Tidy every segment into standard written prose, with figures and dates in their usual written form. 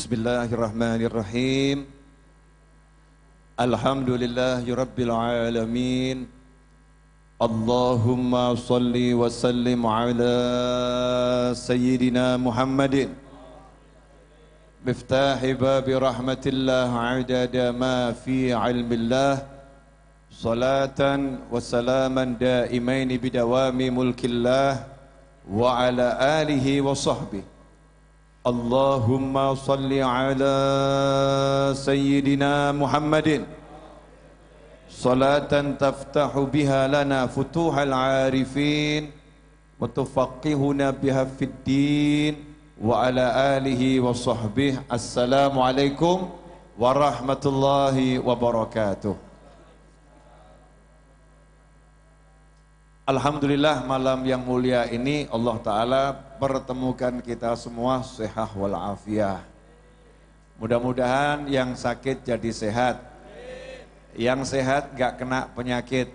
Bismillahirrahmanirrahim. Alhamdulillahi rabbil alamin. Allahumma salli wa sallim ala sayyidina Muhammadin miftahi babi rahmatillah adada ma fi ilmillah, salatan wa salaman daimaini bidawami mulkillah wa ala alihi wa sahbihi. Allahumma salli ala sayyidina Muhammadin salatan taftahu biha lana futuhal arifin wa tufaqihuna biha fid din wa ala alihi wa sahbihi. Assalamualaikum warahmatullahi wabarakatuh. Alhamdulillah, malam yang mulia ini Allah Ta'ala pertemukan kita semua sehat walafiat. Mudah-mudahan yang sakit jadi sehat, yang sehat gak kena penyakit,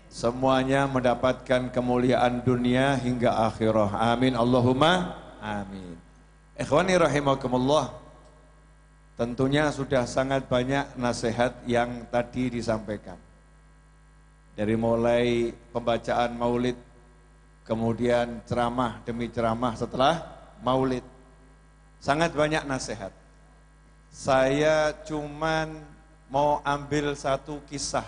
semuanya mendapatkan kemuliaan dunia hingga akhirah. Amin Allahumma amin. Ikhwani rahimakumullah, tentunya sudah sangat banyak nasihat yang tadi disampaikan. Dari mulai pembacaan maulid, kemudian ceramah demi ceramah setelah maulid. Sangat banyak nasihat. Saya cuman mau ambil satu kisah.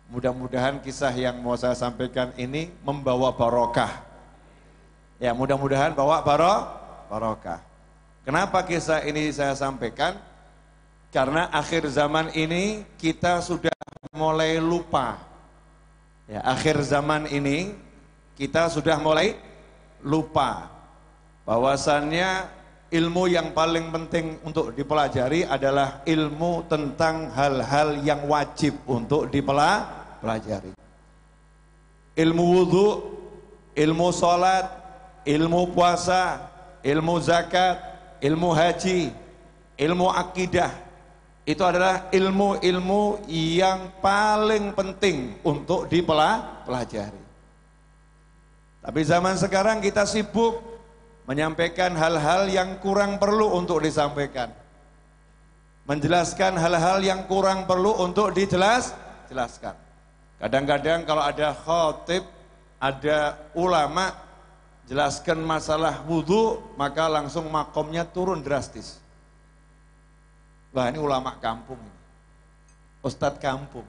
Mudah-mudahan kisah yang mau saya sampaikan ini membawa barokah. Ya, mudah-mudahan bawa barokah. Kenapa kisah ini saya sampaikan? Karena akhir zaman ini kita sudah mulai lupa. Ya, akhir zaman ini kita sudah mulai lupa bahwasannya ilmu yang paling penting untuk dipelajari adalah ilmu tentang hal-hal yang wajib untuk dipelajari. Ilmu wudhu, ilmu sholat, ilmu puasa, ilmu zakat, ilmu haji, ilmu akidah. Itu adalah ilmu-ilmu yang paling penting untuk dipelajari. Tapi zaman sekarang kita sibuk menyampaikan hal-hal yang kurang perlu untuk disampaikan. Menjelaskan hal-hal yang kurang perlu untuk dijelaskan. Kadang-kadang kalau ada khatib, ada ulama jelaskan masalah wudhu, maka langsung makomnya turun drastis. Wah, ini ulama kampung ini. Ustadz kampung.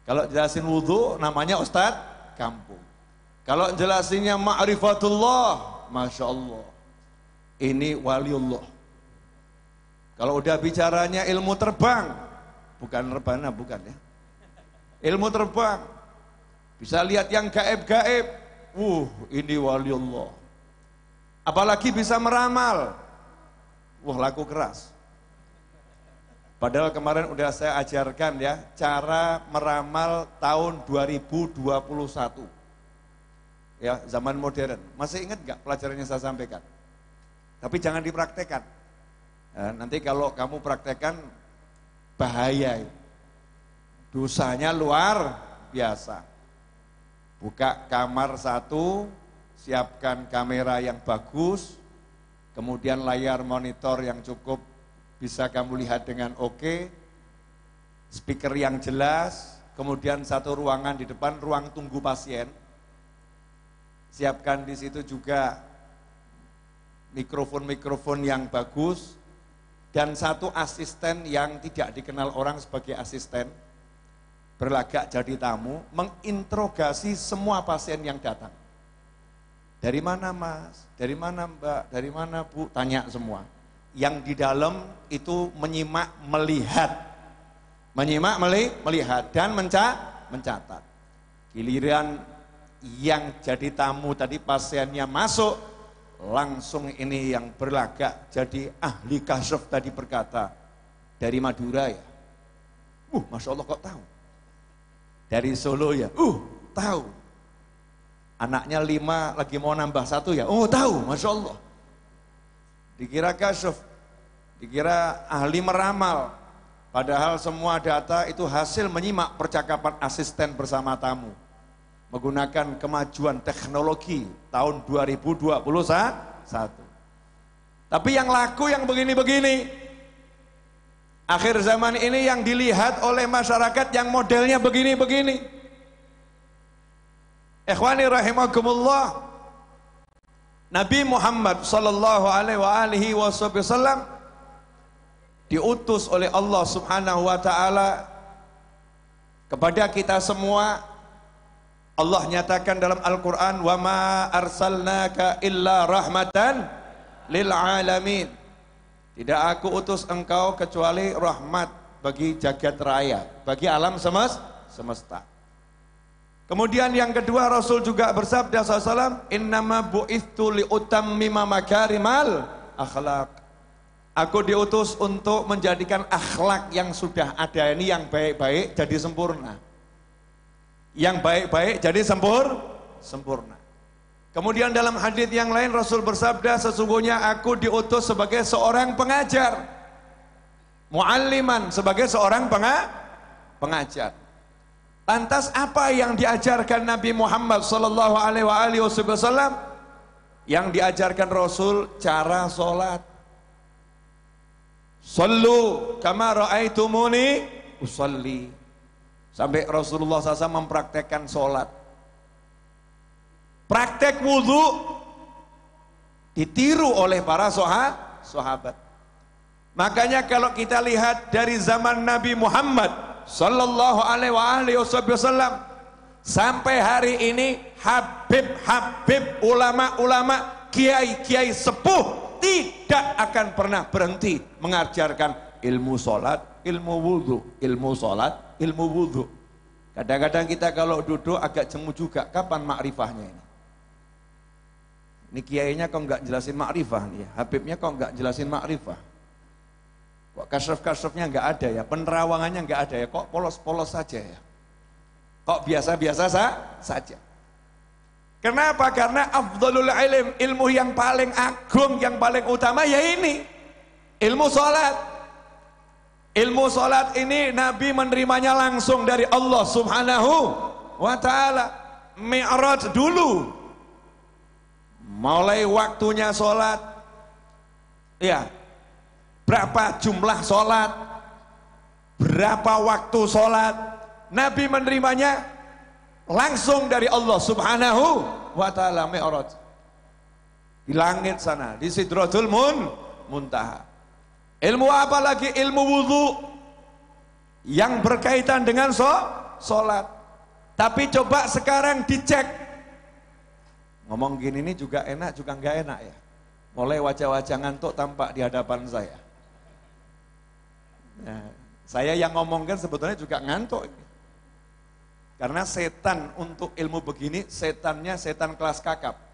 Kalau jelasin wudhu namanya Ustadz kampung. Kalau jelasinnya ma'rifatullah, Masya Allah, ini waliullah. Kalau udah bicaranya ilmu terbang, bukan rebana, bukan ya. Ilmu terbang, bisa lihat yang gaib-gaib, ini waliullah. Apalagi bisa meramal, laku keras. Padahal kemarin udah saya ajarkan ya, cara meramal tahun 2021. Ya, zaman modern. Masih ingat gak pelajaran yang saya sampaikan? Tapi jangan dipraktekkan. Ya, nanti kalau kamu praktekkan, bahaya. Dosanya luar biasa. Buka kamar satu, siapkan kamera yang bagus, kemudian layar monitor yang cukup bisa kamu lihat dengan oke, speaker yang jelas, kemudian satu ruangan di depan, ruang tunggu pasien. Siapkan di situ juga mikrofon-mikrofon yang bagus, dan satu asisten yang tidak dikenal orang sebagai asisten, berlagak jadi tamu, menginterogasi semua pasien yang datang. Dari mana Mas? Dari mana Mbak? Dari mana Bu? Tanya semua. Yang di dalam itu menyimak, melihat dan mencatat. Giliran yang jadi tamu tadi pasiennya masuk, langsung ini yang berlagak jadi ahli kasyaf tadi berkata, dari Madura ya? Masya Allah kok tahu? Dari Solo ya? Tahu. Anaknya 5 lagi mau nambah 1 ya? Tahu, Masya Allah. Dikira kasyaf, dikira ahli meramal, padahal semua data itu hasil menyimak percakapan asisten bersama tamu menggunakan kemajuan teknologi tahun 2021. Tapi yang laku yang begini-begini. Akhir zaman ini yang dilihat oleh masyarakat yang modelnya begini-begini. Ikhwani rahimakumullah. Nabi Muhammad sallallahu alaihi wasallam diutus oleh Allah Subhanahu wa taala kepada kita semua. Allah nyatakan dalam Al-Qur'an, "Wa ma arsalnaka illa rahmatan lil alamin." Tidak aku utus engkau kecuali rahmat bagi jagat raya, bagi alam semesta. Kemudian yang kedua, Rasul juga bersabda SAW, "Innama bu'ithtu liutammima makarimal akhlak." Aku diutus untuk menjadikan akhlak yang sudah ada ini, yang baik-baik jadi sempurna. Yang baik-baik jadi sempurna. Kemudian dalam hadis yang lain Rasul bersabda, "Sesungguhnya aku diutus sebagai seorang pengajar." Mualliman, sebagai seorang pengajar. Lantas apa yang diajarkan Nabi Muhammad sallallahu alaihi wasallam? Yang diajarkan Rasul cara sholat. Sallu kama ra'aitumuni usalli. Sampai Rasulullah SAW mempraktekkan sholat. Praktek wudhu ditiru oleh para sahabat. Makanya kalau kita lihat dari zaman Nabi Muhammad sallallahu alaihi wasallam sampai hari ini, habib-habib, ulama-ulama, kiai-kiai sepuh tidak akan pernah berhenti mengajarkan ilmu sholat, ilmu wudhu, ilmu sholat, ilmu wudhu. Kadang-kadang kita kalau duduk agak jemu juga, kapan makrifahnya ini? Ini kiainya kok nggak jelasin makrifah nih, habibnya kok nggak jelasin makrifah. Kok kasraf-kasrafnya nggak ada ya, penerawangannya nggak ada ya, kok polos-polos saja ya, kok biasa-biasa saja. Kenapa? Karena afdhalul ilm, ilmu yang paling agung, yang paling utama ya ini, ilmu sholat. Ilmu sholat ini Nabi menerimanya langsung dari Allah Subhanahu wa ta'ala. Mi'raj dulu, mulai waktunya sholat, ya, berapa jumlah sholat, berapa waktu sholat, Nabi menerimanya langsung dari Allah Subhanahu wa ta'ala. Mi'raj di langit sana, di Sidratul Muntaha. Ilmu apa lagi? Ilmu wudhu yang berkaitan dengan sholat. Tapi coba sekarang dicek. Ngomong gini ini juga enak juga nggak enak ya. Mulai wajah-wajah ngantuk tampak di hadapan saya. Nah, saya yang ngomong kan sebetulnya juga ngantuk. Karena setan untuk ilmu begini, setannya setan kelas kakap.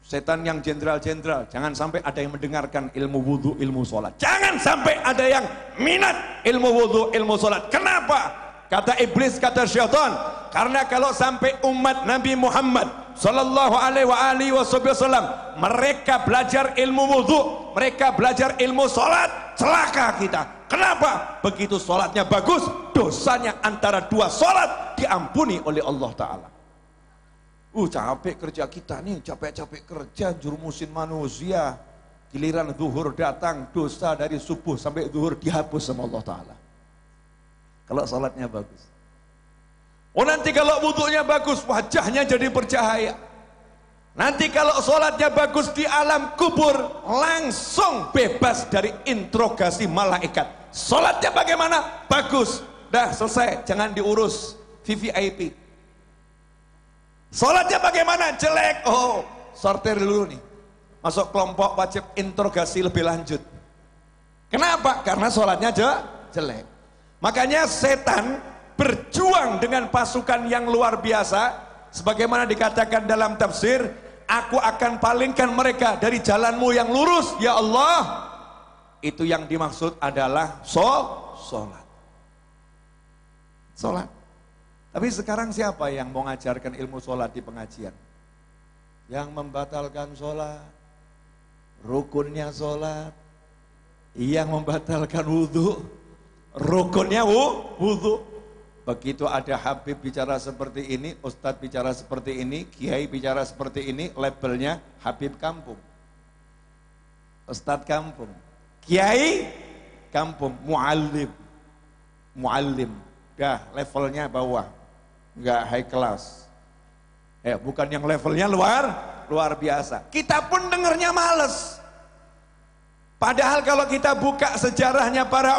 Setan yang jenderal-jenderal. Jangan sampai ada yang mendengarkan ilmu wudhu, ilmu sholat. Jangan sampai ada yang minat ilmu wudhu, ilmu sholat. Kenapa? Kata iblis, kata syaitan, karena kalau sampai umat Nabi Muhammad sallallahu alaihi wasallam mereka belajar ilmu wudhu, mereka belajar ilmu sholat, celaka kita. Kenapa? Begitu sholatnya bagus, dosanya antara dua sholat diampuni oleh Allah Ta'ala. Capek kerja kita nih, capek-capek kerja, jurumusin manusia. Giliran zuhur datang, dosa dari subuh sampai zuhur dihapus sama Allah Ta'ala. Kalau sholatnya bagus. Nanti kalau wudhunya bagus, wajahnya jadi bercahaya. Nanti kalau sholatnya bagus di alam kubur, langsung bebas dari interogasi malaikat. Sholatnya bagaimana? Bagus. Dah selesai, jangan diurus VVIP. Sholatnya bagaimana? Jelek. Sortir dulu nih, masuk kelompok wajib interogasi lebih lanjut. Kenapa? Karena sholatnya jelek. Makanya setan berjuang dengan pasukan yang luar biasa. Sebagaimana dikatakan dalam tafsir, aku akan palingkan mereka dari jalanmu yang lurus ya Allah. Itu yang dimaksud adalah sholat. Tapi sekarang siapa yang mau mengajarkan ilmu sholat di pengajian? Yang membatalkan sholat, rukunnya sholat, yang membatalkan wudhu, rukunnya wudhu. Begitu ada habib bicara seperti ini, ustadz bicara seperti ini, kiai bicara seperti ini, labelnya habib kampung. Ustadz kampung, kiai kampung, muallim, muallim, dah levelnya bawah, nggak high class. Bukan yang levelnya luar biasa. Kita pun dengernya males. Padahal kalau kita buka sejarahnya para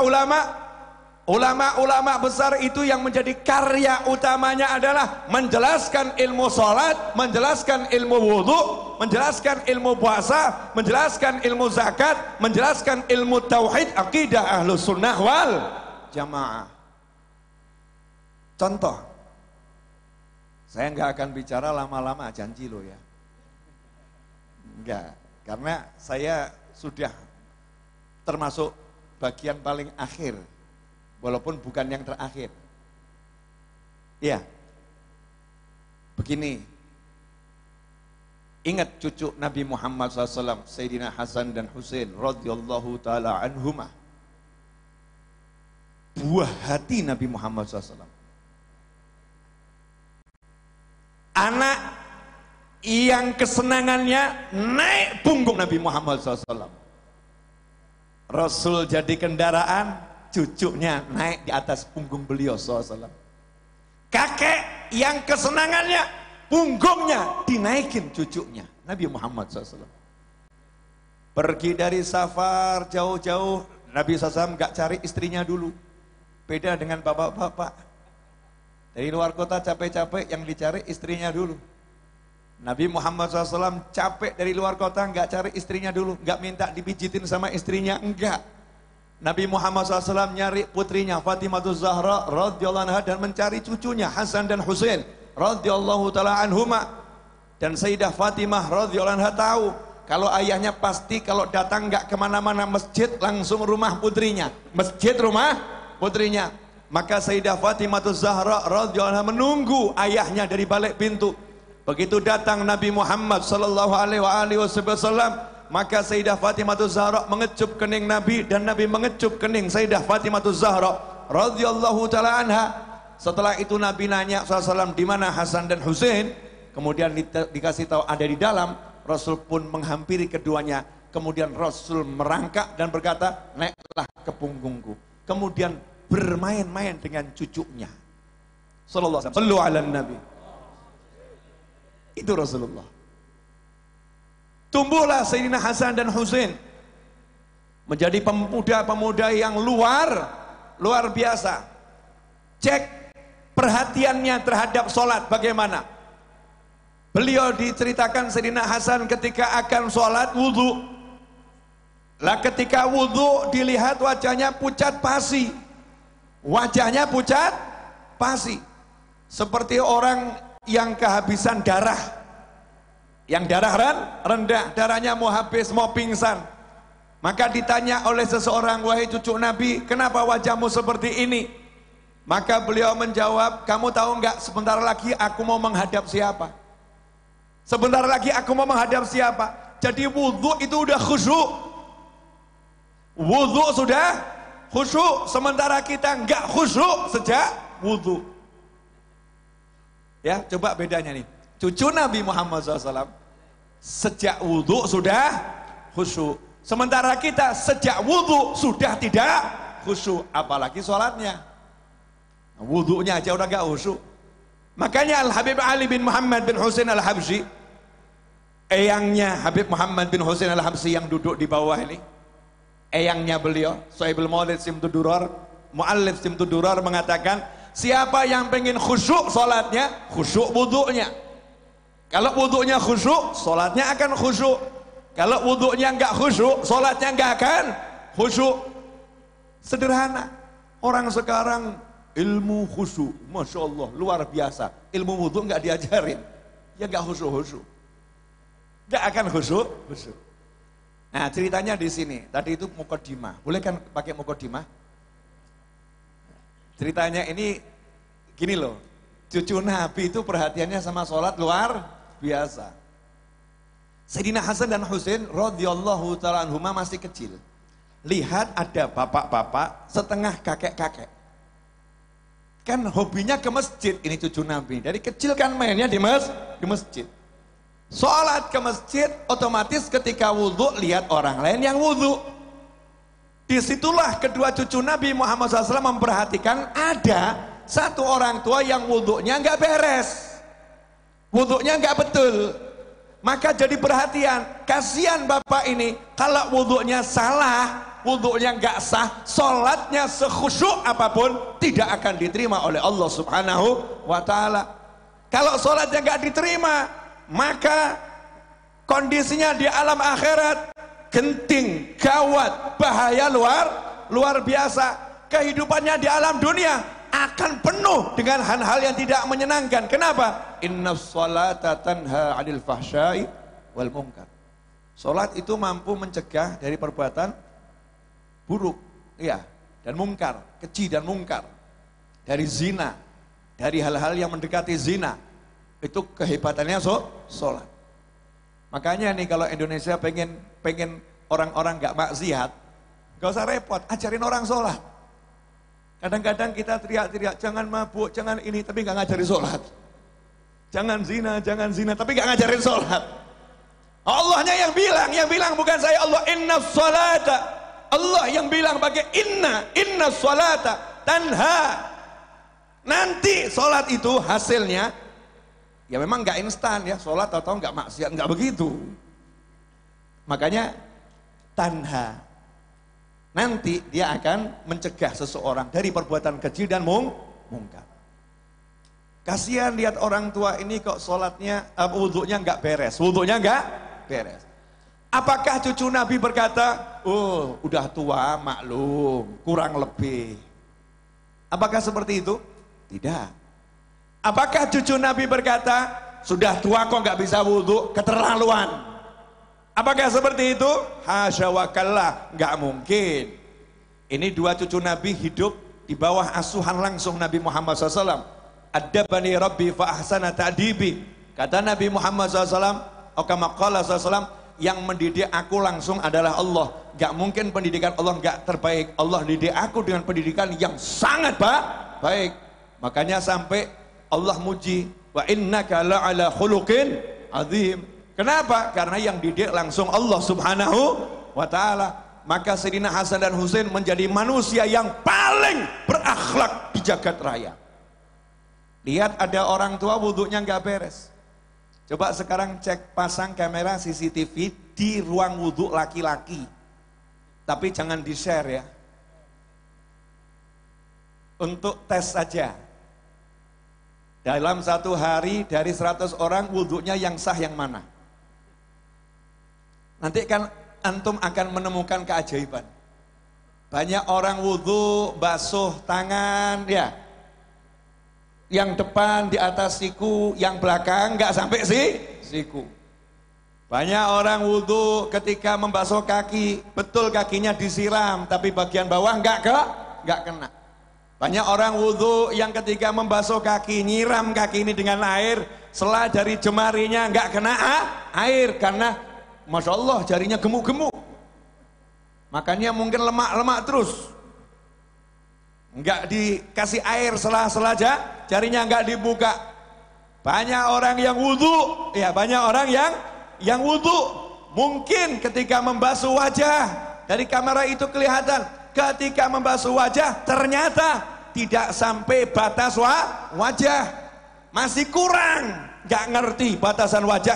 ulama besar itu yang menjadi karya utamanya adalah menjelaskan ilmu sholat, menjelaskan ilmu wudhu, menjelaskan ilmu puasa, menjelaskan ilmu zakat, menjelaskan ilmu tauhid, akidah ahlus sunnah wal jamaah. Contoh, saya nggak akan bicara lama-lama, janji loh ya. Enggak, karena saya sudah termasuk bagian paling akhir, walaupun bukan yang terakhir. Ya, begini, ingat cucu Nabi Muhammad SAW, Sayyidina Hasan dan Husain radhiyallahu ta'ala anhumah, buah hati Nabi Muhammad SAW. Anak yang kesenangannya naik punggung Nabi Muhammad SAW. Rasul jadi kendaraan, cucunya naik di atas punggung beliau SAW. Kakek yang kesenangannya punggungnya dinaikin cucunya Nabi Muhammad SAW. Pergi dari safar jauh-jauh, Nabi SAW gak cari istrinya dulu. Beda dengan bapak-bapak, dari luar kota capek-capek yang dicari istrinya dulu. Nabi Muhammad SAW capek dari luar kota, nggak cari istrinya dulu, nggak minta dipijitin sama istrinya, enggak. Nabi Muhammad SAW nyari putrinya Fatimah Zahra radhiyallahu anha dan mencari cucunya Hasan dan Husain radhiyallahu taala anhuma. Dan Sayyidah Fatimah radhiyallahu anha tahu kalau ayahnya pasti kalau datang nggak kemana-mana masjid, langsung rumah putrinya, masjid rumah putrinya. Maka Sayyidah Fatimah Zahra radhiyallahu anha menunggu ayahnya dari balik pintu. Begitu datang Nabi Muhammad sallallahu alaihi wasallam, maka Sayyidah Fatimah Zahra mengecup kening Nabi dan Nabi mengecup kening Sayyidah Fatimah Zahra radhiyallahu taala anha. Setelah itu Nabi nanya SAW, di mana Hasan dan Husain? Kemudian dikasih tahu ada di dalam. Rasul pun menghampiri keduanya. Kemudian Rasul merangkak dan berkata, naiklah ke punggungku. Kemudian bermain-main dengan cucunya. Sallallahu alaihi wasallam. Sallu ala Nabi. Itu Rasulullah. Tumbuhlah Sayyidina Hasan dan Husain menjadi pemuda-pemuda yang luar biasa. Cek perhatiannya terhadap sholat bagaimana. Beliau diceritakan Sayyidina Hasan ketika akan sholat wudhu. Lah ketika wudhu dilihat wajahnya pucat pasi. Wajahnya pucat pasi. Seperti orang yang kehabisan darah, yang darah rendah, darahnya mau habis, mau pingsan. Maka ditanya oleh seseorang, wahai cucu Nabi, kenapa wajahmu seperti ini? Maka beliau menjawab, kamu tahu enggak, sebentar lagi aku mau menghadap siapa? Sebentar lagi aku mau menghadap siapa? Jadi wudhu itu udah khusyuk. Wudhu sudah khusyuk, sementara kita enggak khusyuk sejak wudhu. Ya, coba bedanya nih. Cucu Nabi Muhammad SAW sejak wudhu sudah khusyuk. Sementara kita sejak wudhu sudah tidak khusyuk. Apalagi sholatnya. Wudhunya aja udah gak khusyuk. Makanya Al-Habib Ali bin Muhammad bin Husain Al-Habsyi, eyangnya Habib Muhammad bin Husain Al-Habsyi yang duduk di bawah ini, eyangnya beliau, Sahibul Maulid Simtud Durar, Mu'allif Simtud Durar mengatakan, siapa yang pengen khusyuk sholatnya, khusyuk wudhunya. Kalau wudhunya khusyuk, sholatnya akan khusyuk. Kalau wudhunya enggak khusyuk, sholatnya enggak akan khusyuk. Sederhana. Orang sekarang ilmu khusyuk, Masya Allah, luar biasa. Ilmu wudhu enggak diajarin, ya enggak khusyuk-khusyuk, enggak akan khusyuk. Nah ceritanya di sini. Tadi itu muqaddimah. Boleh kan pakai muqaddimah? Ceritanya ini gini loh, cucu Nabi itu perhatiannya sama sholat luar biasa. Sayyidina Hasan dan Husain radhiyallahu ta'ala anhuma masih kecil. Lihat ada bapak-bapak setengah kakek-kakek. Kan hobinya ke masjid ini cucu Nabi. Dari kecil kan mainnya di masjid. Sholat ke masjid, otomatis ketika wudhu lihat orang lain yang wudhu. Disitulah kedua cucu Nabi Muhammad SAW memperhatikan ada satu orang tua yang wudhunya nggak beres, wudhunya nggak betul. Maka jadi perhatian, kasihan bapak ini kalau wudhunya salah, wudhunya nggak sah, sholatnya sekhusyuk apapun tidak akan diterima oleh Allah Subhanahu wa Ta'ala. Kalau sholatnya nggak diterima, maka kondisinya di alam akhirat genting, gawat, bahaya luar biasa. Kehidupannya di alam dunia akan penuh dengan hal-hal yang tidak menyenangkan. Kenapa? Innas salata tanha 'anil fahsya'i wal munkar. Salat itu mampu mencegah dari perbuatan buruk, ya, dan mungkar, keji dan mungkar. Dari zina, dari hal-hal yang mendekati zina. Itu kehebatannya salat. Makanya nih kalau Indonesia pengen orang-orang nggak maksiat, nggak usah repot, ajarin orang sholat. Kadang-kadang kita teriak-teriak, jangan mabuk, jangan ini, tapi nggak ngajarin sholat. Jangan zina, tapi nggak ngajarin sholat. Allahnya yang bilang bukan saya. Allah, inna sholata. Allah yang bilang pakai inna sholata tanha. Nanti sholat itu hasilnya ya memang nggak instan ya, sholat atau nggak maksiat, nggak begitu. Makanya tanha, nanti dia akan mencegah seseorang dari perbuatan keji dan mungkar. Kasihan lihat orang tua ini kok sholatnya, wudhunya nggak beres, Apakah cucu Nabi berkata, oh udah tua maklum, kurang lebih? Apakah seperti itu? Tidak. Apakah cucu Nabi berkata, sudah tua kok nggak bisa wudhu, keterlaluan? Apakah seperti itu? Hasya wa kalla, nggak mungkin. Ini dua cucu Nabi hidup di bawah asuhan langsung Nabi Muhammad SAW. Adabani Rabbi fa ahsana ta'dibi. Kata Nabi Muhammad SAW, kama qala SAW, yang mendidik aku langsung adalah Allah. Nggak mungkin pendidikan Allah nggak terbaik. Allah didik aku dengan pendidikan yang sangat baik. Makanya sampai Allah muji, wa innaka la'ala khuluqin azim. Kenapa? Karena yang didik langsung Allah Subhanahu wa Ta'ala. Maka Sayyidina Hasan dan Husain menjadi manusia yang paling berakhlak di jagat raya. Lihat ada orang tua wudhunya nggak beres. Coba sekarang cek, pasang kamera CCTV di ruang wudhu laki-laki. Tapi jangan di-share ya. Untuk tes saja. Dalam satu hari dari 100 orang wudhunya yang sah yang mana? Nanti kan antum akan menemukan keajaiban. Banyak orang wudhu basuh tangan ya. Yang depan di atas siku, yang belakang nggak sampai siku. Banyak orang wudhu ketika membasuh kaki, betul kakinya disiram, tapi bagian bawah nggak kena. Banyak orang wudhu yang ketika membasuh kaki, nyiram kaki ini dengan air, setelah dari jemarinya nggak kena air, karena Masya Allah jarinya gemuk-gemuk. Makanya mungkin lemak-lemak terus. Nggak dikasih air setelah jarinya nggak dibuka. Banyak orang yang wudhu, ya banyak orang yang wudhu. Mungkin ketika membasuh wajah, dari kamera itu kelihatan. Ketika membasuh wajah ternyata tidak sampai batas wajah, masih kurang, nggak ngerti batasan wajah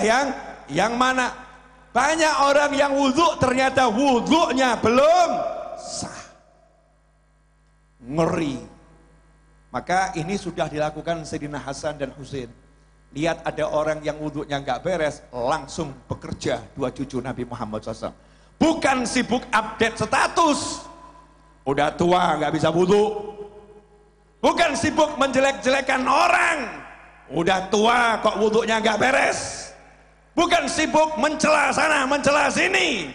yang mana. Banyak orang yang wudhu ternyata wudhunya belum sah, ngeri. Maka ini sudah dilakukan Sayyidina Hasan dan Husain. Lihat ada orang yang wudhunya nggak beres, langsung bekerja dua cucu Nabi Muhammad SAW. Bukan sibuk update status. Udah tua nggak bisa wudhu. Bukan sibuk menjelek-jelekan orang. Udah tua kok wudhunya nggak beres. Bukan sibuk mencela sana, mencela sini.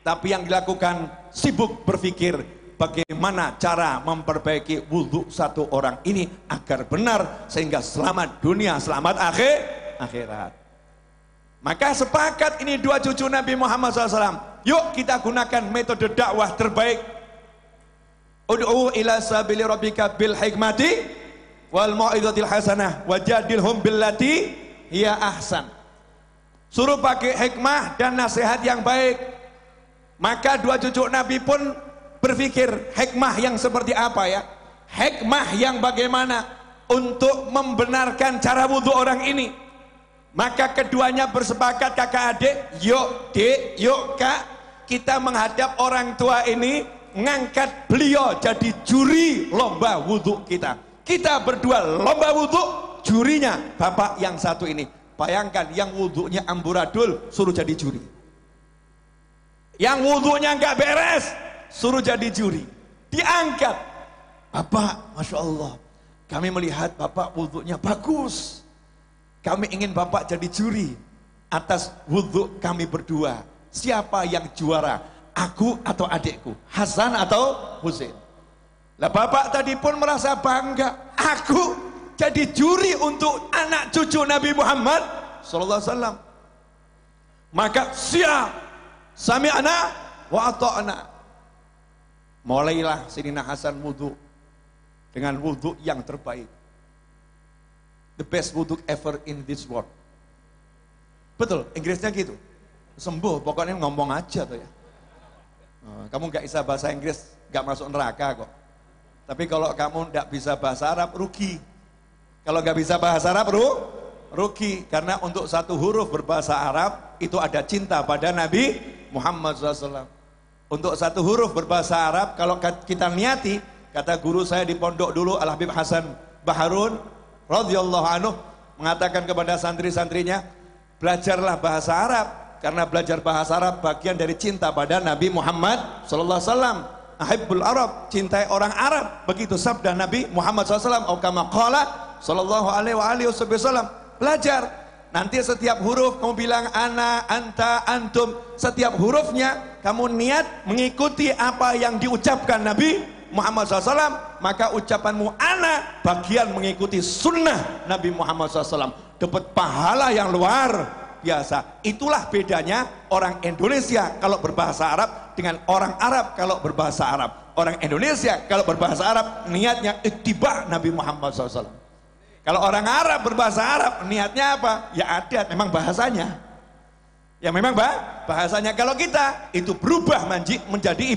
Tapi yang dilakukan sibuk berpikir bagaimana cara memperbaiki wudhu satu orang ini agar benar sehingga selamat dunia, selamat akhirat. Maka sepakat ini dua cucu Nabi Muhammad SAW. Yuk kita gunakan metode dakwah terbaik. Ud'u ila sabili rabbika bil hikmati wal mau'izatil hasanah wajadilhum billati hiya ahsan. suruh pakai hikmah dan nasihat yang baik. Maka dua cucu Nabi pun berpikir hikmah yang seperti apa ya, hikmah yang bagaimana untuk membenarkan cara wudhu orang ini. Maka keduanya bersepakat, kakak adik, yuk dek, yuk kak, kita menghadap orang tua ini, ngangkat beliau jadi juri lomba wudhu kita. Kita berdua lomba wudhu, jurinya bapak yang satu ini. Bayangkan, yang wudhunya amburadul suruh jadi juri, yang wudhunya nggak beres suruh jadi juri. Diangkat, bapak, masya Allah, kami melihat bapak wudhunya bagus, kami ingin bapak jadi juri atas wudhu kami berdua. Siapa yang juara, aku atau adikku, Hasan atau Husain? Lah bapak tadi pun merasa bangga, aku jadi juri untuk anak cucu Nabi Muhammad sallallahu alaihi wasallam. Maka siap, sami'na wa ata'na. Mulailah Sayyidina Hasan wudhu dengan wudhu yang terbaik, the best wudhu ever in this world. Betul, Inggrisnya gitu. Sembuh, pokoknya ngomong aja tuh ya. Kamu nggak bisa bahasa Inggris, nggak masuk neraka kok. Tapi kalau kamu nggak bisa bahasa Arab, rugi. Kalau nggak bisa bahasa Arab, rugi. Karena untuk satu huruf berbahasa Arab, itu ada cinta pada Nabi Muhammad SAW. Untuk satu huruf berbahasa Arab, kalau kita niati, kata guru saya di pondok dulu, Al-Habib Hasan Baharun, radhiyallahu anhu, mengatakan kepada santri-santrinya, belajarlah bahasa Arab. Karena belajar bahasa Arab bagian dari cinta pada Nabi Muhammad SAW. Ahibbul Arab, cintai orang Arab, begitu sabda Nabi Muhammad SAW. Atau kama qala sallallahu alaihi wasallam. Belajar, nanti setiap huruf kamu bilang ana, anta, antum. Setiap hurufnya kamu niat mengikuti apa yang diucapkan Nabi Muhammad SAW. Maka ucapanmu ana bagian mengikuti sunnah Nabi Muhammad SAW, dapat pahala yang luar biasa. Itulah bedanya orang Indonesia kalau berbahasa Arab dengan orang Arab kalau berbahasa Arab. Orang Indonesia kalau berbahasa Arab niatnya ittiba Nabi Muhammad SAW. Kalau orang Arab berbahasa Arab niatnya apa? Ya adat, memang bahasanya. Ya memang bahasanya. Kalau kita itu berubah menjadi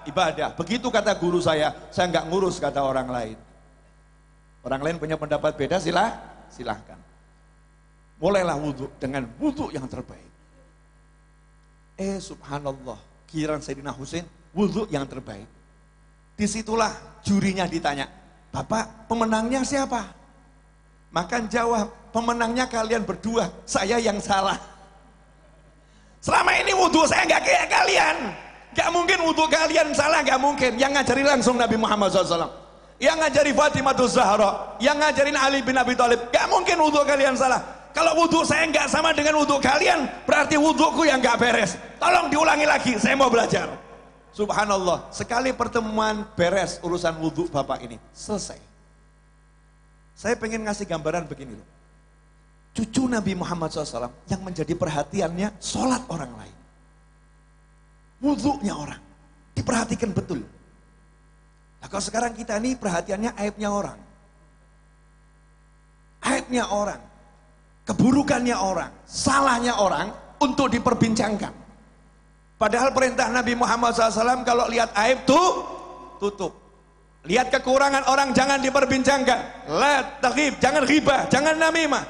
ibadah. Begitu kata guru saya nggak ngurus kata orang lain. Orang lain punya pendapat beda, silahkan. Mulailah wudhu dengan wudhu yang terbaik. Subhanallah, giliran Sayyidina Husain wudhu yang terbaik. Disitulah jurinya ditanya, Bapak pemenangnya siapa? Maka jawab, pemenangnya kalian berdua, saya yang salah. Selama ini wudhu saya nggak kayak kalian. Gak mungkin wudhu kalian salah, gak mungkin. Yang ngajari langsung Nabi Muhammad SAW, yang ngajari Fatimah Zahra, yang ngajarin Ali bin Abi Thalib. Gak mungkin wudhu kalian salah. Kalau wudhu saya nggak sama dengan wudhu kalian, berarti wudhuku yang nggak beres. Tolong diulangi lagi, saya mau belajar. Subhanallah, sekali pertemuan beres urusan wudhu bapak ini, selesai. Saya pengen ngasih gambaran begini loh. Cucu Nabi Muhammad SAW yang menjadi perhatiannya sholat orang lain. Wudhunya orang, diperhatikan betul. Nah kalau sekarang kita ini perhatiannya aibnya orang. Aibnya orang, keburukannya orang, salahnya orang untuk diperbincangkan. Padahal perintah Nabi Muhammad SAW kalau lihat aib tutup. Lihat kekurangan orang jangan diperbincangkan. La taghib, jangan ghibah, jangan namimah.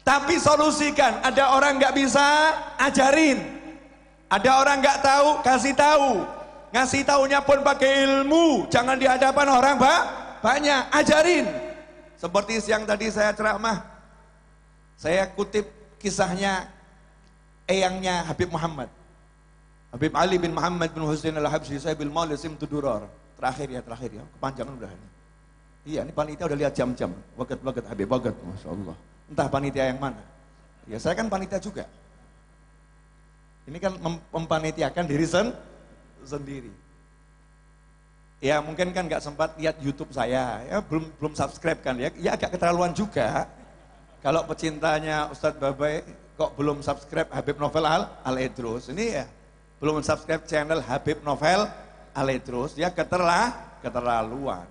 Tapi solusikan. Ada orang nggak bisa, ajarin. Ada orang nggak tahu, kasih tahu. Ngasih taunya pun pakai ilmu, jangan di hadapan orang banyak, ajarin. Seperti siang tadi saya ceramah, saya kutip kisahnya eyangnya Habib Muhammad, Habib Ali bin Muhammad bin Husain al-Habsyi Sahibil Maulisim Tudurar. Terakhir ya, kepanjangan udah ini. Iya, ini panitia udah lihat jam-jam. Wagat Habib, wagat, Masya Allah. Entah panitia yang mana. Ya saya kan panitia juga. Ini kan mempanitiakan diri sendiri. Ya mungkin kan nggak sempat lihat YouTube saya, ya belum subscribe kan ya. Ya agak keterlaluan juga. Kalau pecintanya Ustadz Babai kok belum subscribe Habib Novel Al-Idrus, ini ya belum subscribe channel Habib Novel Al-Idrus, ya keterlaluan.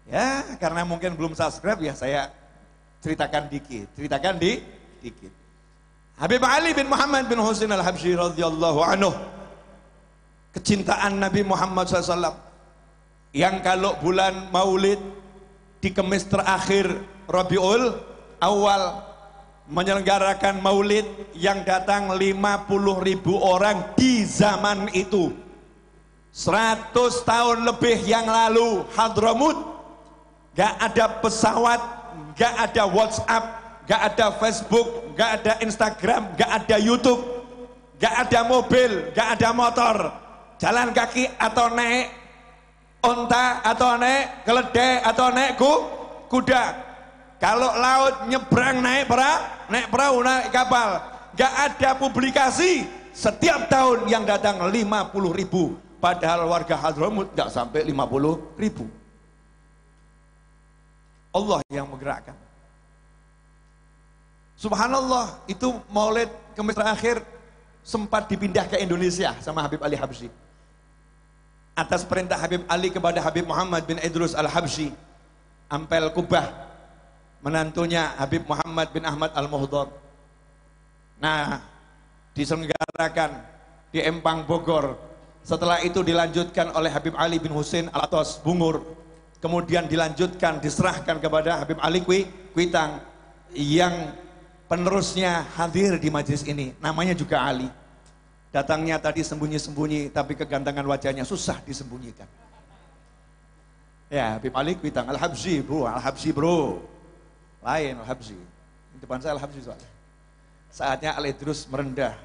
Ya karena mungkin belum subscribe ya saya ceritakan dikit. Habib Ali bin Muhammad bin Husain al-Habsyi radhiyallahu anhu, kecintaan Nabi Muhammad SAW, yang kalau bulan Maulid di Kemis terakhir Rabiul Awal menyelenggarakan Maulid yang datang 50.000 orang di zaman itu. 100 tahun lebih yang lalu Hadramut, gak ada pesawat, gak ada WhatsApp, gak ada Facebook, gak ada Instagram, gak ada YouTube, gak ada mobil, gak ada motor, jalan kaki atau naik onta atau naik keledai atau naik kuda. Kalau laut nyebrang naik perahu, naik kapal. Gak ada publikasi. Setiap tahun yang datang 50.000, padahal warga Hadramut gak sampai 50.000. Allah yang menggerakkan. Subhanallah, itu Maulid Kemis terakhir sempat dipindah ke Indonesia sama Habib Ali Habsyi. Atas perintah Habib Ali kepada Habib Muhammad bin Idrus al-Habsyi, Ampel Kubah, menantunya Habib Muhammad bin Ahmad al-Muhdar. Nah, diselenggarakan di Empang Bogor. Setelah itu dilanjutkan oleh Habib Ali bin Husain al-Atas Bungur. Kemudian dilanjutkan, diserahkan kepada Habib Ali Kuitang, yang penerusnya hadir di majelis ini. Namanya juga Ali. Datangnya tadi sembunyi-sembunyi, tapi kegantengan wajahnya susah disembunyikan. Ya, Habib Ali Kuitang al-Habsyi bro, al-Habsyi bro. Lain al-Habsyi. Depan saya al-Habsyi soalnya. Saatnya Al-Idrus merendah.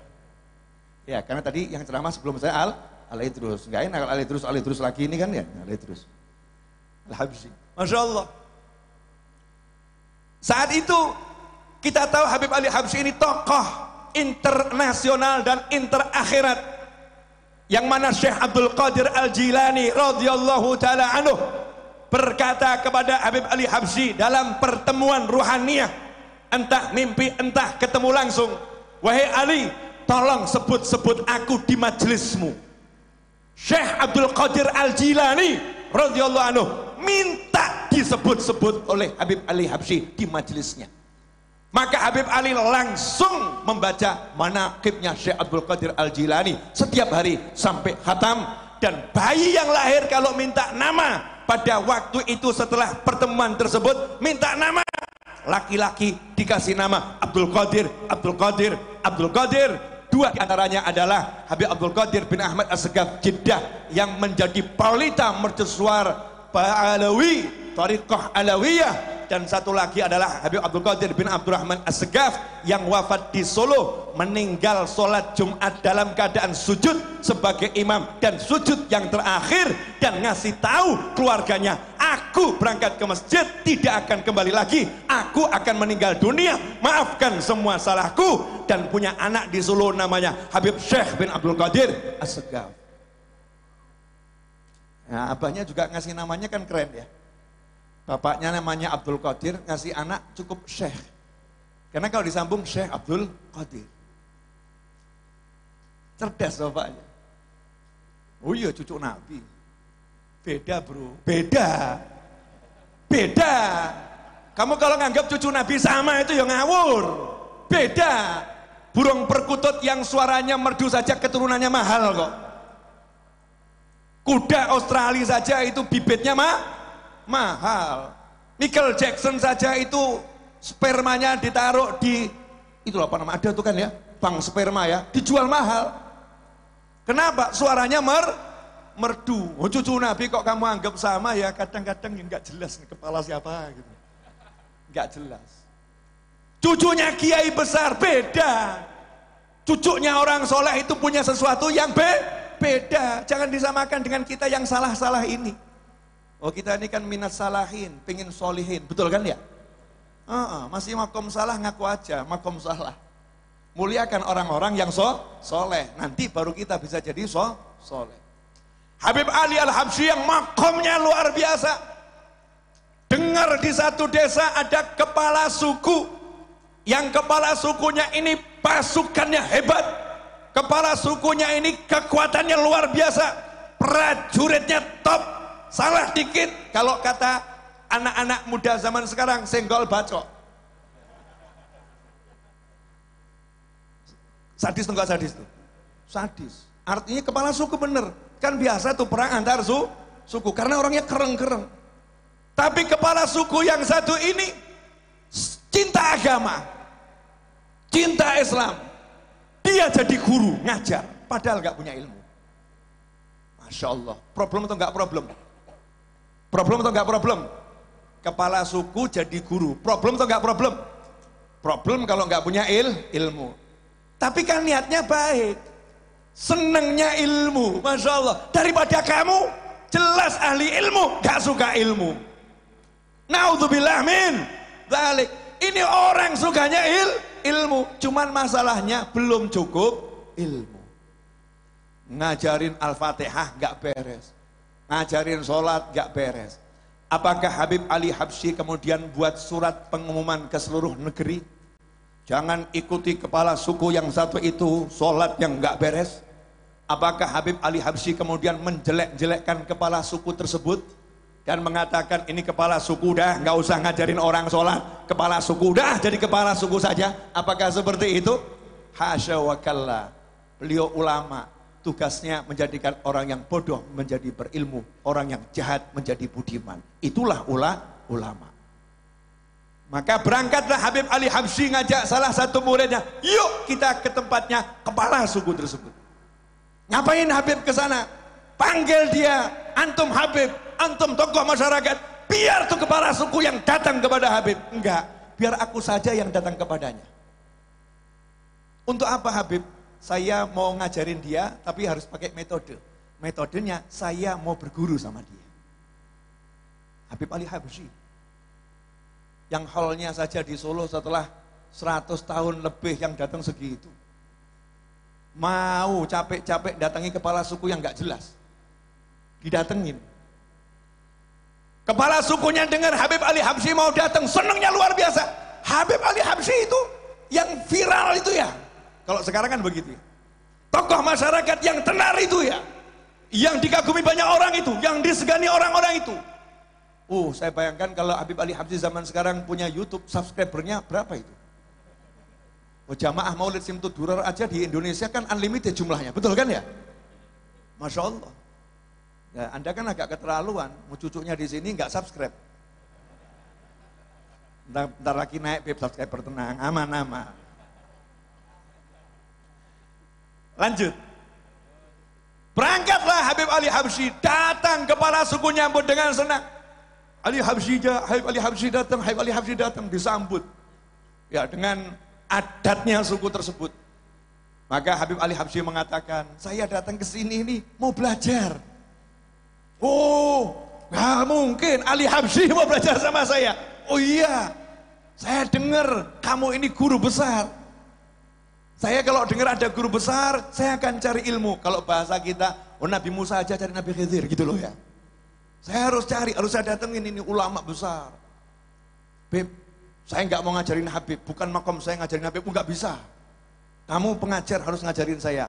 Ya, karena tadi yang ceramah sebelum saya Al-Idrus. Enggak enak Al-Idrus lagi ini kan ya, Al-Idrus. Al-Habsyi. Masya Allah. Saat itu kita tahu Habib Ali Habsyi ini tokoh internasional dan interakhirat, yang mana Syekh Abdul Qadir Al-Jilani radhiyallahu taala anhu berkata kepada Habib Ali Habsyi dalam pertemuan ruhaniyah, entah mimpi entah ketemu langsung, wahai Ali, tolong sebut-sebut aku di majelismu. Syekh Abdul Qadir Al-Jilani radhiyallahu anhu minta disebut-sebut oleh Habib Ali Habsyi di majelisnya. Maka Habib Ali langsung membaca manaqibnya Syekh Abdul Qadir Al-Jilani setiap hari sampai khatam. Dan bayi yang lahir kalau minta nama pada waktu itu setelah pertemuan tersebut, minta nama laki-laki dikasih nama Abdul Qadir, Abdul Qadir, Abdul Qadir. Dua diantaranya adalah Habib Abdul Qadir bin Ahmad As-Segaf Jeddah, yang menjadi paulita mercusuar Alawi, Thariqah Alawiyah. Dan satu lagi adalah Habib Abdul Qadir bin Abdurrahman As-Segaf, yang wafat di Solo, meninggal sholat Jumat dalam keadaan sujud sebagai imam dan sujud yang terakhir, dan ngasih tahu keluarganya, aku berangkat ke masjid tidak akan kembali lagi, aku akan meninggal dunia, maafkan semua salahku. Dan punya anak di Solo namanya Habib Syekh bin Abdul Qadir As-Segaf. Nah, abahnya juga ngasih namanya kan keren ya. Bapaknya namanya Abdul Qadir, ngasih anak cukup Syekh. Karena kalau disambung Syekh Abdul Qadir. Cerdas bapaknya. Oh iya, cucu Nabi. Beda bro, beda. Beda. Kamu kalau nganggap cucu Nabi sama itu ya ngawur. Beda. Burung perkutut yang suaranya merdu saja keturunannya mahal kok. Kuda Australia saja itu bibitnya mahal. Michael Jackson saja itu spermanya ditaruh di itu apa nama ada tuh kan ya, bank sperma ya, dijual mahal. Kenapa? Suaranya merdu. Oh, cucu Nabi kok kamu anggap sama ya, kadang-kadang ya nggak jelas nih kepala siapa gitu. Nggak jelas. Cucunya kiai besar beda. Cucunya orang soleh itu punya sesuatu yang beda. Jangan disamakan dengan kita yang salah-salah ini. Oh, kita ini kan minat salahin, pengen solihin, betul kan ya? Masih makom salah ngaku aja, makom salah. Muliakan orang-orang yang soleh, nanti baru kita bisa jadi soleh. Habib Ali Al-Habsyi yang makomnya luar biasa. Dengar di satu desa ada kepala suku, yang kepala sukunya ini pasukannya hebat, kepala sukunya ini kekuatannya luar biasa, prajuritnya top. Salah dikit, kalau kata anak-anak muda zaman sekarang, senggol bacok. Sadis atau enggak sadis tuh? Sadis. Artinya kepala suku bener. Kan biasa tuh perang antar suku karena orangnya kereng-kereng. Tapi kepala suku yang satu ini cinta agama, cinta Islam. Dia jadi guru ngajar, padahal nggak punya ilmu. Masya Allah. Problem atau nggak problem? Problem atau nggak problem? Kepala suku jadi guru. Problem atau nggak problem? Problem kalau nggak punya ilmu. Tapi kan niatnya baik, senengnya ilmu, Masya Allah. Daripada kamu jelas ahli ilmu, nggak suka ilmu. Naudzubillah min dzalik. Ini orang sukanya ilmu, cuman masalahnya belum cukup ilmu. Ngajarin Al-Fatihah nggak beres, ngajarin sholat nggak beres. Apakah Habib Ali Habsyi kemudian buat surat pengumuman ke seluruh negeri? Jangan ikuti kepala suku yang satu itu sholat yang nggak beres. Apakah Habib Ali Habsyi kemudian menjelek-jelekkan kepala suku tersebut dan mengatakan ini kepala suku dah nggak usah ngajarin orang sholat, kepala suku dah jadi kepala suku saja? Apakah seperti itu? Hasya wa kalla. Beliau ulama, tugasnya menjadikan orang yang bodoh menjadi berilmu, orang yang jahat menjadi budiman. Itulah ulama. Maka berangkatlah Habib Ali Habsyi ngajak salah satu muridnya, yuk kita ke tempatnya kepala suku tersebut. Ngapain Habib ke sana? Panggil dia, antum Habib, antum tokoh masyarakat, biar tuh kepala suku yang datang kepada Habib. Enggak, biar aku saja yang datang kepadanya. Untuk apa Habib? Saya mau ngajarin dia, tapi harus pakai metode. Metodenya saya mau berguru sama dia. Habib Ali Habsyi, yang hallnya saja di Solo setelah 100 tahun lebih yang datang segitu. Mau capek-capek datangi kepala suku yang gak jelas, didatengin. Kepala sukunya dengar Habib Ali Habsyi mau datang, senangnya luar biasa. Habib Ali Habsyi itu yang viral itu ya, kalau sekarang kan begitu ya. Tokoh masyarakat yang tenar itu ya, yang dikagumi banyak orang itu, yang disegani orang-orang itu. Saya bayangkan kalau Habib Ali Habsyi zaman sekarang punya YouTube, subscribernya berapa itu? Jamaah Maulid Simtud Durar aja di Indonesia kan unlimited jumlahnya, betul kan ya? Masya Allah. Ya, Anda kan agak keterlaluan, mau cucunya di sini nggak subscribe. Ntar lagi naik Beb, subscriber, tenang, aman-aman. Lanjut. Berangkatlah Habib Ali Habsyi, datang kepala suku nyambut dengan senang. Habib Ali Habsyi datang, Habib Ali Habsyi datang, disambut ya dengan adatnya suku tersebut. Maka Habib Ali Habsyi mengatakan, saya datang ke sini ini mau belajar. Nggak mungkin Ali Habsyi mau belajar sama saya. Oh iya, saya dengar kamu ini guru besar. Saya kalau dengar ada guru besar, saya akan cari ilmu. Kalau bahasa kita, Nabi Musa aja cari Nabi Khidir gitu loh ya. Saya harus cari, harus saya datengin ini ulama besar. Beb, saya nggak mau ngajarin Habib, bukan makom saya ngajarin Habib, nggak bisa. Kamu pengajar harus ngajarin saya.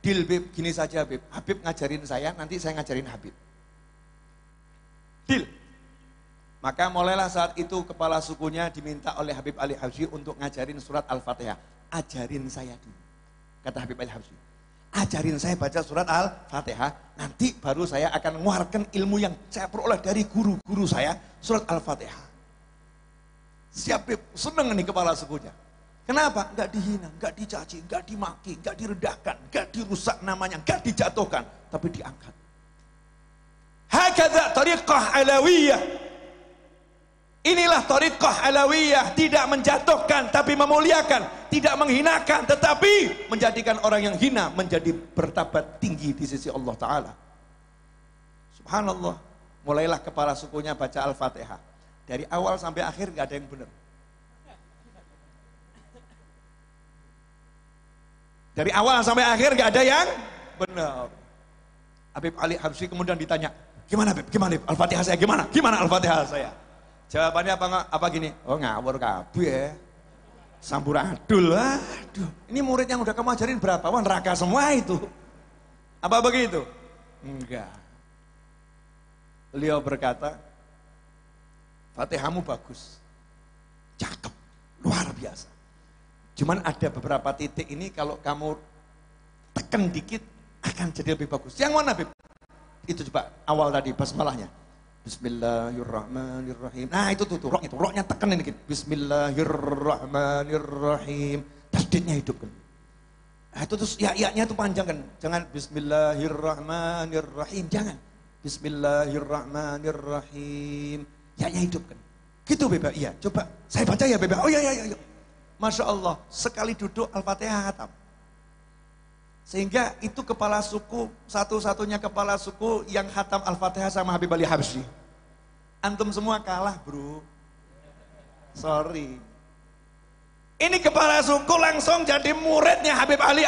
Deal Beb, gini saja Beb, Habib ngajarin saya, nanti saya ngajarin Habib. Deal. Maka mulailah saat itu kepala sukunya diminta oleh Habib Ali Habsyi untuk ngajarin surat Al-Fatihah. Ajarin saya dulu, kata Habib Ali Habsyi. Ajarin saya baca surat Al-Fatihah, nanti baru saya akan mengeluarkan ilmu yang saya peroleh dari guru-guru saya, surat Al-Fatihah. Siap Beb, seneng nih kepala sukunya. Kenapa? Enggak dihina, enggak dicaci, enggak dimaki, enggak direndahkan, enggak dirusak namanya, enggak dijatuhkan, tapi diangkat. Hakadha tariqah alawiyah. Inilah tariqah alawiyah, tidak menjatuhkan tapi memuliakan, tidak menghinakan tetapi menjadikan orang yang hina menjadi bertabat tinggi di sisi Allah Ta'ala. Subhanallah. Mulailah kepala sukunya baca Al-Fatihah, dari awal sampai akhir gak ada yang benar. Dari awal sampai akhir gak ada yang benar. Habib Ali Habsyi kemudian ditanya, gimana Habib? Gimana Al-Fatihah saya? Gimana? Gimana Al-Fatihah saya? Jawabannya apa gini? Ngawur kabeh ya. Samburadul. Aduh, ini murid yang udah kamu ajarin berapa? Neraka semua itu. Apa begitu? Enggak. Beliau berkata, Fatihahmu bagus. Cakep, luar biasa. Cuman ada beberapa titik ini kalau kamu tekan dikit akan jadi lebih bagus. Yang mana, Beb? Itu coba awal tadi basmalahnya. Bismillahirrahmanirrahim. Nah itu tuh roknya tekenin dikit. Bismillahirrahmanirrahim. Tasdidnya hidupkan. Nah itu terus ya-nya itu panjang kan. Jangan Bismillahirrahmanirrahim. Jangan. Bismillahirrahmanirrahim. Ya-nya hidupkan. Gitu Beb. Iya, coba saya baca ya Beb. Oh iya. Masya Allah, sekali duduk Al-Fatihah khatam. Sehingga itu kepala suku, satu-satunya kepala suku yang khatam Al-Fatihah sama Habib Ali Habsyi. Antum semua kalah bro. Sorry. Ini kepala suku langsung jadi muridnya Habib Ali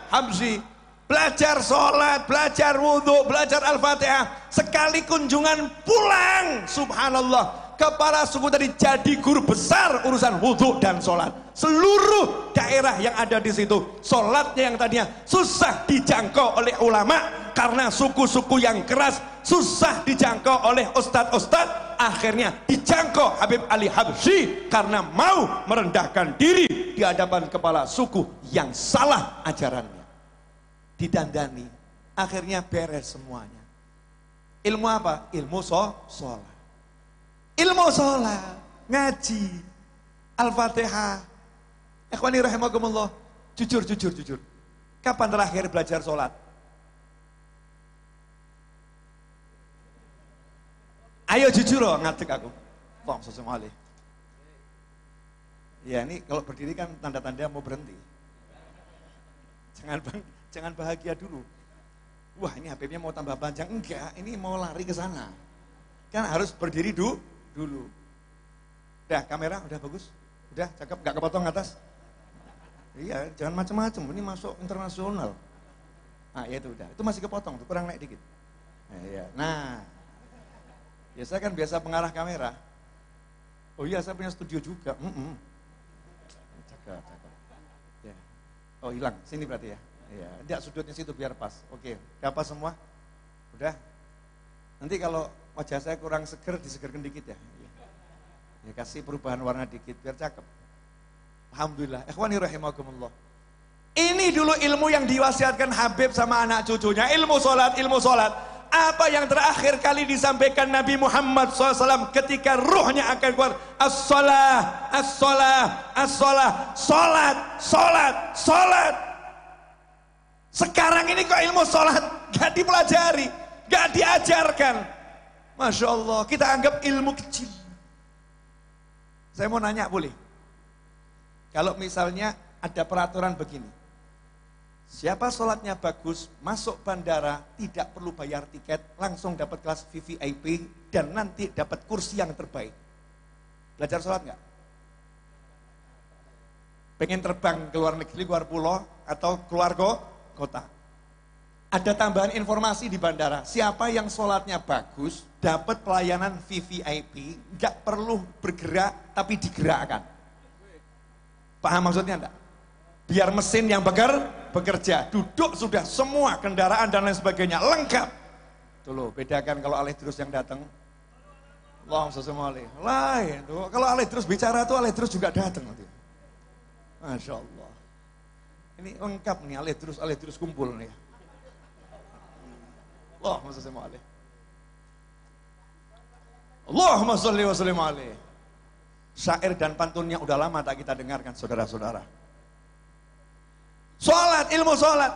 Habsyi. Belajar sholat, belajar wudhu, belajar Al-Fatihah. Sekali kunjungan pulang, subhanallah. Kepala suku tadi jadi guru besar urusan wudhu dan sholat. Seluruh daerah yang ada di situ, sholatnya yang tadinya susah dijangkau oleh ulama karena suku-suku yang keras, susah dijangkau oleh ustadz-ustadz, akhirnya dijangkau Habib Ali Habsyi karena mau merendahkan diri di hadapan kepala suku yang salah ajarannya. Didandani, akhirnya beres semuanya. Ilmu apa? Ilmu sholat. Ilmu sholat, ngaji, Al-Fatihah. Ikhwani rahimakumullah, jujur. Kapan terakhir belajar sholat? Ayo jujur loh, ngadek aku. Tong sesemali. Ya ini kalau berdiri kan tanda-tanda mau berhenti. Jangan bahagia dulu. Wah ini Habibnya mau tambah panjang. Enggak, ini mau lari ke sana. Kan harus berdiri dulu. Udah kamera udah bagus, udah cakep, nggak kepotong atas. Iya, jangan macam-macam, ini masuk internasional. Nah ya itu udah, itu masih kepotong, tuh kurang naik dikit. Nah, ya saya kan biasa pengarah kamera. Oh iya saya punya studio juga. Cakep. Ya. Oh hilang, sini berarti ya. Iya, tidak sudutnya situ biar pas. Oke, udah pas semua? Udah. Nanti kalau wajah saya kurang seger, disegerkan dikit ya. Ya kasih perubahan warna dikit biar cakep. Alhamdulillah. Ikhwani rahimakumullah. Ini dulu ilmu yang diwasiatkan Habib sama anak cucunya. Ilmu sholat. Apa yang terakhir kali disampaikan Nabi Muhammad SAW ketika ruhnya akan keluar? As-sholah. Sholat. Sekarang ini kok ilmu sholat gak dipelajari, gak diajarkan. Masya Allah, kita anggap ilmu kecil. Saya mau nanya boleh? Kalau misalnya ada peraturan begini, siapa sholatnya bagus, masuk bandara, tidak perlu bayar tiket, langsung dapat kelas VVIP, dan nanti dapat kursi yang terbaik. Belajar sholat nggak? Pengen terbang ke luar negeri, keluar pulau, atau keluar kota? Ada tambahan informasi di bandara, siapa yang sholatnya bagus, dapat pelayanan VVIP, nggak perlu bergerak, tapi digerakkan. Paham maksudnya enggak? Biar mesin yang bekerja, duduk sudah semua kendaraan dan lain sebagainya, lengkap. Tuh loh, bedakan kalau alih terus yang datang. Allahumma sholli alaihi. Lain tuh, kalau alih terus bicara tuh alih terus juga datang nanti. Masya Allah. Ini lengkap nih, alih terus kumpul nih. Allahumma sholli alaihi. Allahumma sholli wa sallim alaihi. Syair dan pantunnya udah lama tak kita dengarkan saudara-saudara. Sholat, ilmu sholat.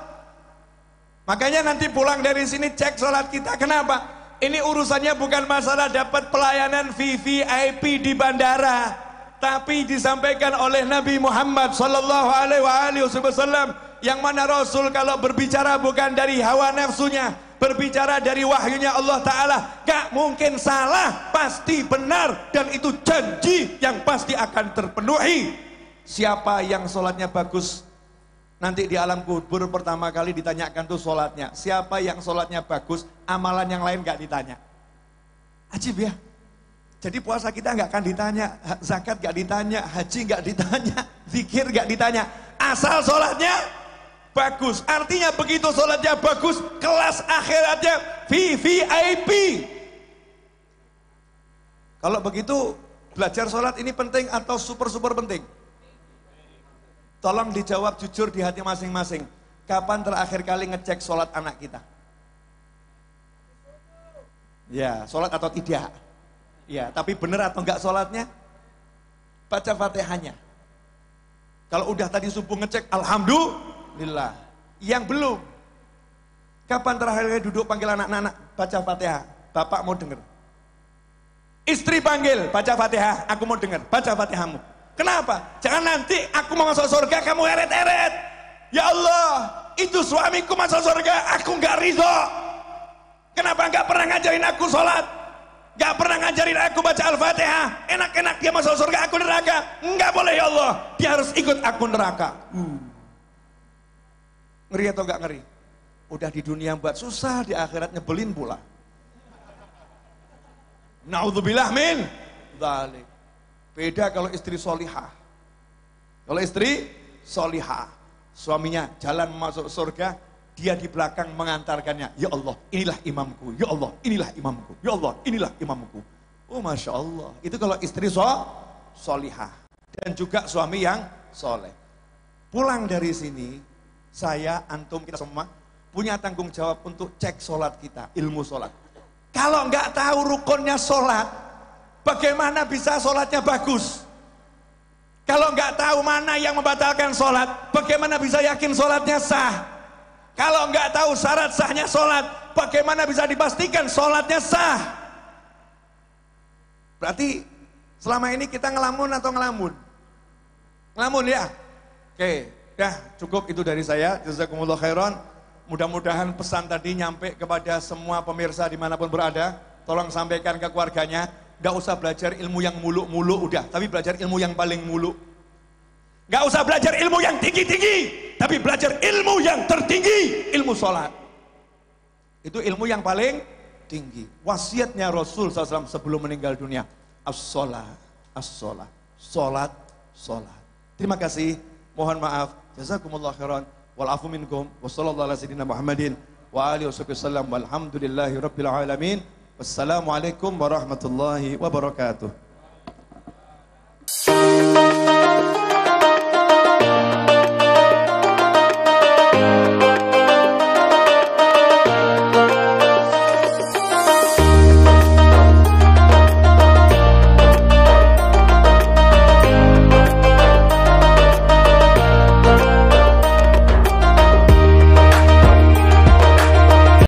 Makanya nanti pulang dari sini cek sholat kita. Kenapa? Ini urusannya bukan masalah dapat pelayanan VVIP di bandara, tapi disampaikan oleh Nabi Muhammad sallallahu alaihi wasallam, yang mana Rasul kalau berbicara bukan dari hawa nafsunya, berbicara dari wahyunya Allah Ta'ala, gak mungkin salah, pasti benar, dan itu janji yang pasti akan terpenuhi. Siapa yang sholatnya bagus, nanti di alam kubur pertama kali ditanyakan tuh sholatnya. Siapa yang sholatnya bagus, amalan yang lain gak ditanya. Ajib ya. Jadi puasa kita gak akan ditanya, zakat gak ditanya, haji gak ditanya, zikir gak ditanya, asal sholatnya bagus. Artinya begitu sholatnya bagus, kelas akhiratnya VVIP. Kalau begitu belajar sholat ini penting atau super penting? Tolong dijawab jujur di hati masing-masing. Kapan terakhir kali ngecek sholat anak kita? Ya, sholat atau tidak? Ya, tapi benar atau enggak sholatnya? Baca Fatihahnya. Kalau udah tadi subuh ngecek, alhamdulillah. Yang belum, kapan terakhir kali duduk panggil anak-anak baca Fatihah? Bapak mau dengar. Istri panggil, baca Fatihah, aku mau dengar, baca Fatihahmu. Kenapa? Jangan nanti aku mau masuk surga, kamu eret-eret. Ya Allah, itu suamiku masuk surga, aku nggak ridho. Kenapa nggak pernah ngajarin aku sholat? Nggak pernah ngajarin aku baca Al-Fatihah. Enak-enak dia masuk surga, aku neraka. Nggak boleh ya Allah, dia harus ikut aku neraka. Ngeri atau nggak ngeri? Udah di dunia buat susah, di akhirat nyebelin pula. Naudzubillah min dzalik. Beda kalau istri solihah. Kalau istri solihah, suaminya jalan masuk surga, dia di belakang mengantarkannya. Ya Allah, inilah imamku. Ya Allah, inilah imamku. Ya Allah, inilah imamku. Oh Masya Allah. Itu kalau istri solihah. Dan juga suami yang soleh. Pulang dari sini, saya, antum, kita semua punya tanggung jawab untuk cek sholat kita, ilmu sholat. Kalau nggak tahu rukunnya sholat, bagaimana bisa sholatnya bagus? Kalau nggak tahu mana yang membatalkan sholat, bagaimana bisa yakin sholatnya sah? Kalau nggak tahu syarat sahnya sholat, bagaimana bisa dipastikan sholatnya sah? Berarti selama ini kita ngelamun atau ngelamun? Ngelamun ya? Oke, dah cukup itu dari saya. Jazakumullah khairan. Mudah-mudahan pesan tadi nyampe kepada semua pemirsa dimanapun berada. Tolong sampaikan ke keluarganya. Gak usah belajar ilmu yang muluk-muluk udah, tapi belajar ilmu yang paling muluk. Gak usah belajar ilmu yang tinggi-tinggi, tapi belajar ilmu yang tertinggi, ilmu sholat. Itu ilmu yang paling tinggi. Wasiatnya Rasul SAW sebelum meninggal dunia. As-sholat, as-sholat, sholat, sholat. Terima kasih, mohon maaf. Jazakumullah khairan. Wal-afu minkum. Wassallallahu ala sayyidina Muhammadin wa alihi wasallam. Walhamdulillahi rabbil alamin. Wassalamualaikum warahmatullahi wabarakatuh.